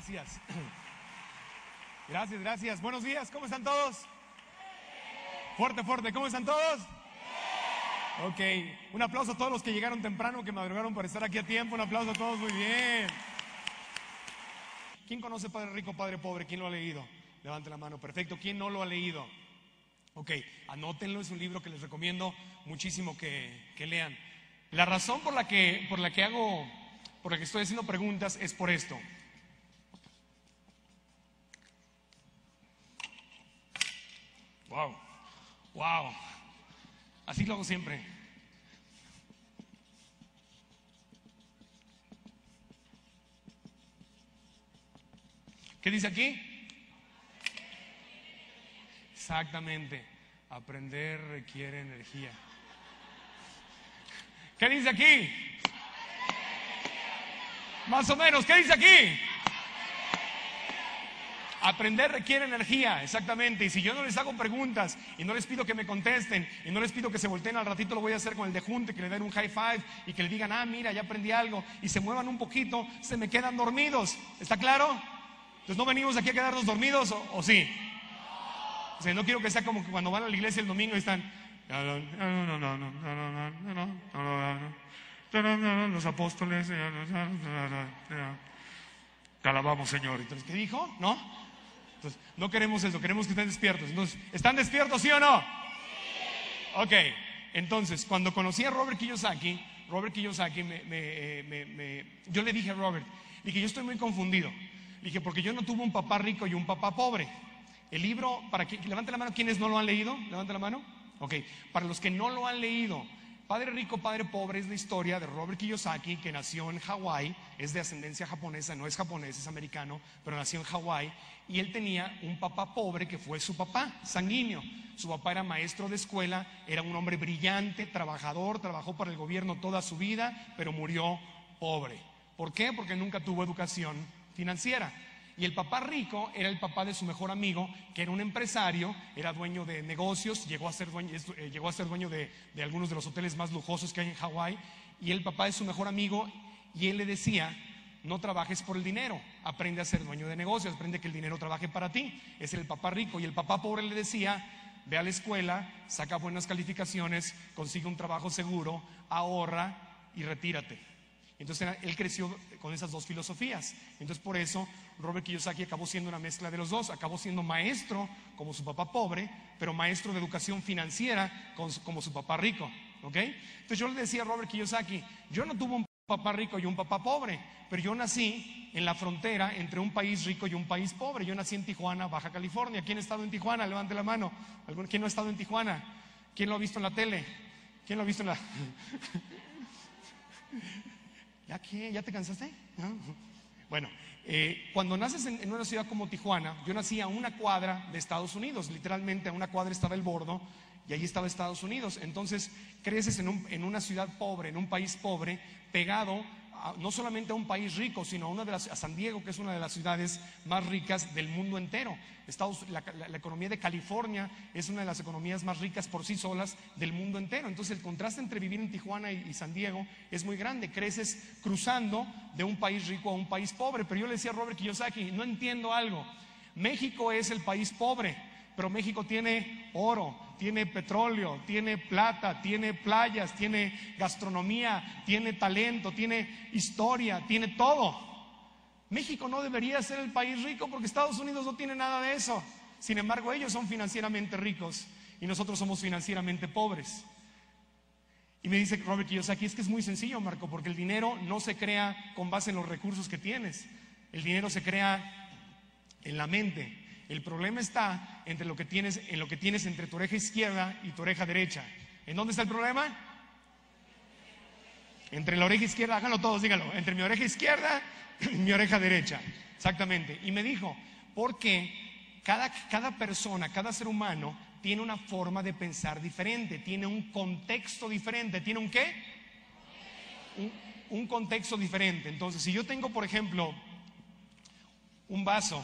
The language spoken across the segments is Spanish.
Gracias. Gracias, gracias. Buenos días, ¿cómo están todos? Fuerte, fuerte, ¿cómo están todos? Ok, un aplauso a todos los que llegaron temprano, que madrugaron para estar aquí a tiempo. Un aplauso a todos, muy bien. ¿Quién conoce Padre Rico, Padre Pobre? ¿Quién lo ha leído? Levante la mano, perfecto. ¿Quién no lo ha leído? Ok, anótenlo, es un libro que les recomiendo muchísimo que lean. La razón por la que estoy haciendo preguntas es por esto. Wow, wow, así lo hago siempre. ¿Qué dice aquí? Exactamente, aprender requiere energía. ¿Qué dice aquí? Más o menos, ¿qué dice aquí? Aprender requiere energía, exactamente. Y si yo no les hago preguntas y no les pido que me contesten y no les pido que se volteen, al ratito lo voy a hacer con el de junte, que le den un high five y que le digan, mira, ya aprendí algo, y se muevan un poquito, se me quedan dormidos. ¿Está claro? Entonces no venimos aquí a quedarnos dormidos, ¿o sí? O sea, no quiero que sea como que cuando van a la iglesia el domingo y están los apóstoles, te alabamos, Señor. Entonces, ¿qué dijo? ¿No? Entonces, no queremos eso, queremos que estén despiertos. Entonces, ¿están despiertos, sí o no? Ok, entonces, cuando conocí a Robert Kiyosaki, yo le dije a Robert, dije, yo estoy muy confundido. Dije, porque yo no tuve un papá rico y un papá pobre. El libro, levante la mano, ¿quiénes no lo han leído? Levante la mano. Ok, para los que no lo han leído, Padre Rico, Padre Pobre es la historia de Robert Kiyosaki, que nació en Hawái, es de ascendencia japonesa, no es japonés, es americano, pero nació en Hawái, y él tenía un papá pobre que fue su papá, sanguíneo. Su papá era maestro de escuela, era un hombre brillante, trabajador, trabajó para el gobierno toda su vida, pero murió pobre. ¿Por qué? Porque nunca tuvo educación financiera. Y el papá rico era el papá de su mejor amigo, que era un empresario, era dueño de negocios, llegó a ser dueño de algunos de los hoteles más lujosos que hay en Hawái. Y el papá de su mejor amigo, y él le decía, no trabajes por el dinero, aprende a ser dueño de negocios, aprende que el dinero trabaje para ti. Ese era el papá rico. Y el papá pobre le decía, ve a la escuela, saca buenas calificaciones, consigue un trabajo seguro, ahorra y retírate. Entonces él creció con esas dos filosofías. Entonces por eso Robert Kiyosaki acabó siendo una mezcla de los dos. Acabó siendo maestro como su papá pobre, pero maestro de educación financiera como su papá rico. ¿Ok? Entonces yo le decía a Robert Kiyosaki, yo no tuve un papá rico y un papá pobre, pero yo nací en la frontera entre un país rico y un país pobre. Yo nací en Tijuana, Baja California. ¿Quién ha estado en Tijuana? Levante la mano. ¿Quién no ha estado en Tijuana? ¿Quién lo ha visto en la tele? ¿Quién lo ha visto en la... ¿Ya qué? ¿Ya te cansaste? ¿No? Bueno, cuando naces en una ciudad como Tijuana, yo nací a una cuadra de Estados Unidos, literalmente a una cuadra estaba el Bordo y allí estaba Estados Unidos. Entonces creces en una ciudad pobre, en un país pobre, pegado no solamente a un país rico, sino a San Diego, que es una de las ciudades más ricas del mundo entero. La economía de California es una de las economías más ricas por sí solas del mundo entero. Entonces el contraste entre vivir en Tijuana y San Diego es muy grande. Creces cruzando de un país rico a un país pobre. Pero yo le decía a Robert Kiyosaki, no entiendo algo. México es el país pobre, pero México tiene oro, tiene petróleo, tiene plata, tiene playas, tiene gastronomía, tiene talento, tiene historia, tiene todo. México no debería ser el país rico porque Estados Unidos no tiene nada de eso. Sin embargo, ellos son financieramente ricos y nosotros somos financieramente pobres. Y me dice Robert Kiyosaki, es que es muy sencillo, Marco, porque el dinero no se crea con base en los recursos que tienes. El dinero se crea en la mente. El problema está en lo que tienes entre tu oreja izquierda y tu oreja derecha. ¿En dónde está el problema? Entre la oreja izquierda, háganlo todos, díganlo. Entre mi oreja izquierda y mi oreja derecha. Exactamente. Y me dijo, porque cada persona, cada ser humano tiene una forma de pensar diferente, tiene un contexto diferente. ¿Tiene un qué? Un contexto diferente. Entonces, si yo tengo, por ejemplo, un vaso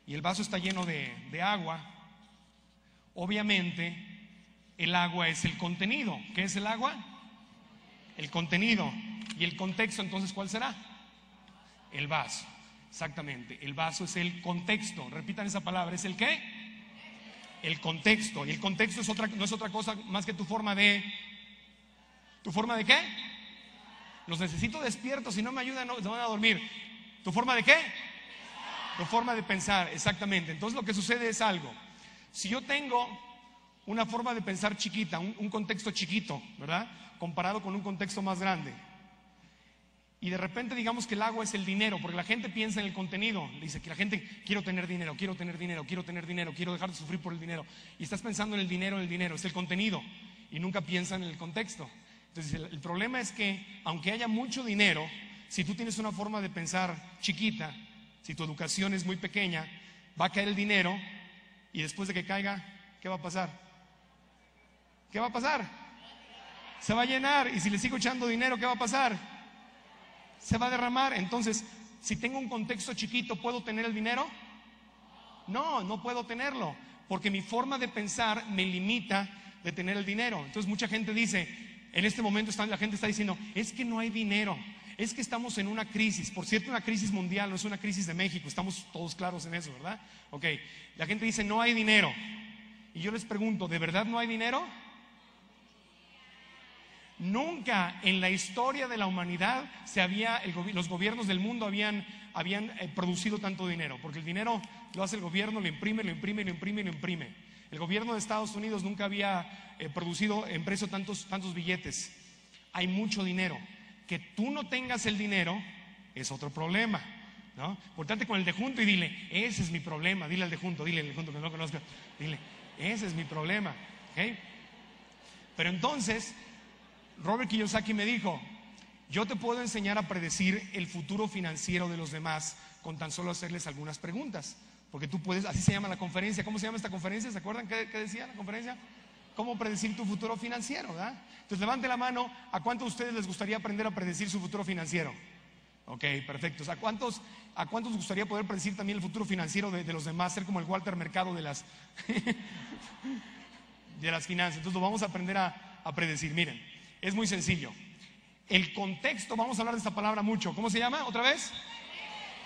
y el vaso está lleno de agua, obviamente el agua es el contenido. ¿Qué es el agua? El contenido. ¿Y el contexto entonces cuál será? El vaso. Exactamente, el vaso es el contexto. Repitan esa palabra, ¿es el qué? El contexto. Y el contexto no es otra cosa más que tu forma de... ¿Tu forma de qué? Los necesito despiertos, si no me ayudan no, se van a dormir. ¿Tu forma de qué? Tu forma de pensar, exactamente. Entonces lo que sucede es algo. Si yo tengo una forma de pensar chiquita, un contexto chiquito, ¿verdad? Comparado con un contexto más grande. Y de repente digamos que el agua es el dinero, porque la gente piensa en el contenido. Dice que la gente, quiero tener dinero, quiero tener dinero, quiero tener dinero, quiero dejar de sufrir por el dinero. Y estás pensando en el dinero, es el contenido. Y nunca piensan en el contexto. Entonces el problema es que, aunque haya mucho dinero, si tú tienes una forma de pensar chiquita, si tu educación es muy pequeña, va a caer el dinero y después de que caiga, ¿qué va a pasar? ¿Qué va a pasar? Se va a llenar, y si le sigo echando dinero, ¿qué va a pasar? Se va a derramar. Entonces, si tengo un contexto chiquito, ¿puedo tener el dinero? No, no puedo tenerlo, porque mi forma de pensar me limita de tener el dinero. Entonces mucha gente dice, en este momento la gente está diciendo, es que no hay dinero, es que estamos en una crisis. Por cierto, una crisis mundial, no es una crisis de México, estamos todos claros en eso, ¿verdad? Ok, la gente dice, no hay dinero. Y yo les pregunto, ¿de verdad no hay dinero? Nunca en la historia de la humanidad los gobiernos del mundo habían producido tanto dinero, porque el dinero lo hace el gobierno, lo imprime, lo imprime, lo imprime, lo imprime. El gobierno de Estados Unidos nunca había producido, impreso tantos billetes. Hay mucho dinero. Que tú no tengas el dinero es otro problema, ¿no? Portate con el de junto y dile, ese es mi problema. Dile al de junto que no conozca, dile, ese es mi problema, ¿ok? Pero entonces Robert Kiyosaki me dijo, yo te puedo enseñar a predecir el futuro financiero de los demás con tan solo hacerles algunas preguntas. Porque tú puedes, así se llama la conferencia. ¿Cómo se llama esta conferencia? ¿Se acuerdan qué decía la conferencia? ¿Cómo predecir tu futuro financiero? ¿Verdad? Entonces levante la mano, ¿a cuántos de ustedes les gustaría aprender a predecir su futuro financiero? Ok, perfecto. ¿A cuántos les gustaría poder predecir también el futuro financiero de los demás? Ser como el Walter Mercado de las finanzas. Entonces lo vamos a aprender a predecir. Miren, es muy sencillo. El contexto, vamos a hablar de esta palabra mucho. ¿Cómo se llama? ¿Otra vez?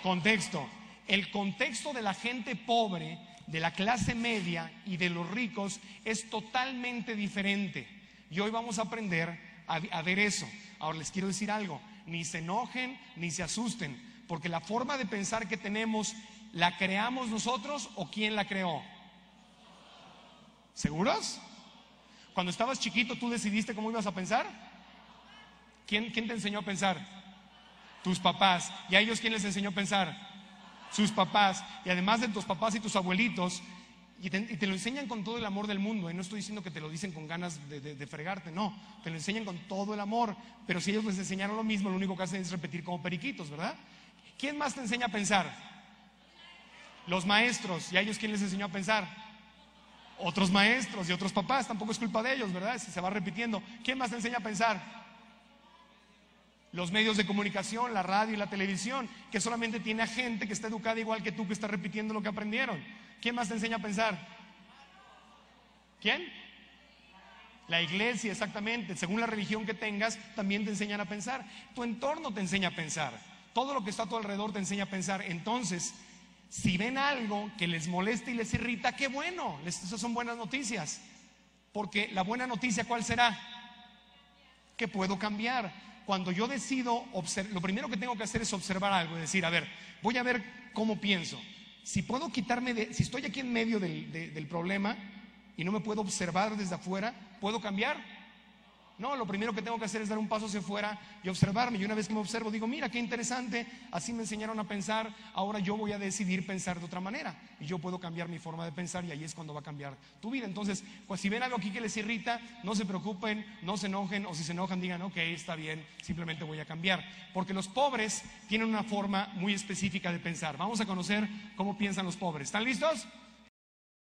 Contexto. El contexto de la gente pobre, de la clase media y de los ricos es totalmente diferente. Y hoy vamos a aprender a ver eso. Ahora les quiero decir algo, ni se enojen ni se asusten, porque la forma de pensar que tenemos, ¿la creamos nosotros o quién la creó? ¿Seguros? Cuando estabas chiquito, ¿tú decidiste cómo ibas a pensar? ¿Quién te enseñó a pensar? Tus papás. ¿Y a ellos quién les enseñó a pensar? Sus papás. Y además de tus papás y tus abuelitos, y te lo enseñan con todo el amor del mundo. Y no estoy diciendo que te lo dicen con ganas de fregarte, no, te lo enseñan con todo el amor. Pero si ellos les enseñaron lo mismo, lo único que hacen es repetir como periquitos, ¿verdad? ¿Quién más te enseña a pensar? Los maestros. ¿Y a ellos quién les enseñó a pensar? Otros maestros y otros papás. Tampoco es culpa de ellos, ¿verdad? Se va repitiendo. ¿Quién más te enseña a pensar? Los medios de comunicación, la radio y la televisión, que solamente tiene a gente que está educada igual que tú, que está repitiendo lo que aprendieron. ¿Quién más te enseña a pensar? ¿Quién? La iglesia, exactamente. Según la religión que tengas, también te enseñan a pensar. Tu entorno te enseña a pensar. Todo lo que está a tu alrededor te enseña a pensar. Entonces, si ven algo que les molesta y les irrita, qué bueno. Esas son buenas noticias. Porque la buena noticia, ¿cuál será? Que puedo cambiar. Cuando yo decido, lo primero que tengo que hacer es observar algo, es decir, a ver, voy a ver cómo pienso. Si puedo si estoy aquí en medio del problema y no me puedo observar desde afuera, ¿puedo cambiar? No, lo primero que tengo que hacer es dar un paso hacia afuera y observarme. Y una vez que me observo, digo, mira, qué interesante, así me enseñaron a pensar, ahora yo voy a decidir pensar de otra manera. Y yo puedo cambiar mi forma de pensar y ahí es cuando va a cambiar tu vida. Entonces, pues si ven algo aquí que les irrita, no se preocupen, no se enojen, o si se enojan digan, ok, está bien, simplemente voy a cambiar. Porque los pobres tienen una forma muy específica de pensar. Vamos a conocer cómo piensan los pobres. ¿Están listos?